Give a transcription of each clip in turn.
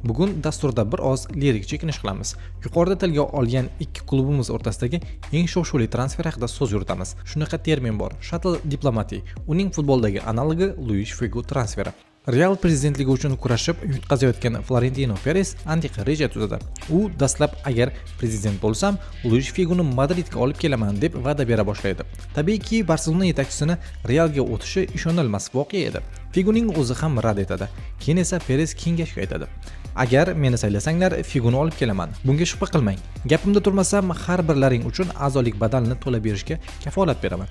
Bugun dasturda bir oz lirik chekinish qilamiz. Yuqorida tilga olgan ikki klubimiz o'rtasidagi eng shov-shuvli transfer haqida so'z yuritamiz. Shunaqa termin bor: shuttle diplomati. Uning futboldagi analogi Luis Figo transferi. Real prezidentligi uchun kurashib yutqazayotgan Florentino Perez antiqa reja tuzadi. U dastlab agar prezident bo'lsam, Luis Figoni Madridga olib kelaman deb va'da bera boshlaydi. Tabiiyki, Barselona yetakchisini Realga o'tishi ishonilmas voqea edi. Figoning o'zi ham rad etadi. Keyin esa Perez kengashga aytadi: "Agar meni saylasanglar, Figoni olib kelaman. Bunga shubha qilmang. Gapimda turmasam, har birlaring uchun a'zolik badalini to'lab berishga kafolat beraman."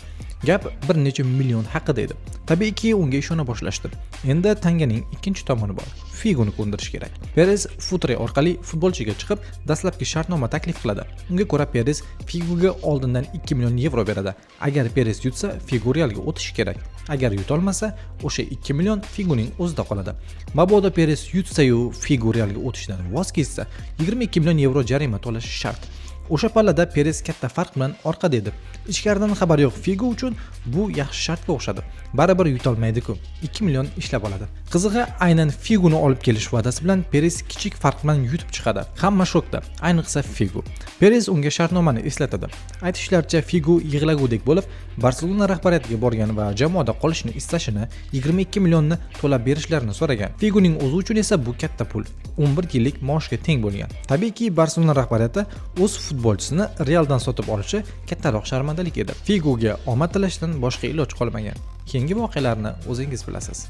Gap bir necha million haqida edi. Tabiiyki, unga ishona boshlashdi. Endi tanganing ikkinchi tomoni bor. Figoni ko'ndirish kerak. Perez Futre orqali futbolchiga chiqib, dastlabki shartnoma taklif qiladi. Unga ko'ra Perez Figoga oldindan 2 million yevro beradi. Agar Perez yutsa, Figo Realga o'tishi kerak. Agar yutolmasa, o'sha 2 million Figoning o'zida qoladi. Mabodo Perez yutsa-yu Figo Realga o'tishdan voz kechsa, 22 million yevro jarima to'lashi shart. O'sha pallada Perez katta farq bilan orqada edi. Ichkaridan xabar yo'q Figo uchun bu yaxshi shartga o'xshadi. Baribir yutolmaydi-ku. 2 million ishlab oladi. Qizig'i, aynan Figoni olib kelish va'dasi bilan Perez kichik farq bilan yutib chiqadi. Hamma shokda, ayniqsa Figo. Perez unga shartnomani eslatadi. Aytishlaricha, Figo yig'lagudek bo'lib, Barselona rahbariyatiga borgan va jamoada qolishni istashini, 22 millionni to'lab berishlarini so'ragan. Figoning o'zi uchun esa bu katta pul. 11 yillik maoshga teng bo'lgan. Tabiiyki, Barselona rahbariyati o'z futbolchisini Realdan sotib olishi kattaroq sharmandalik edi. Figoga omad tilashdan boshqa iloj qolmagan. Keyingi voqealarni o'zingiz bilasiz.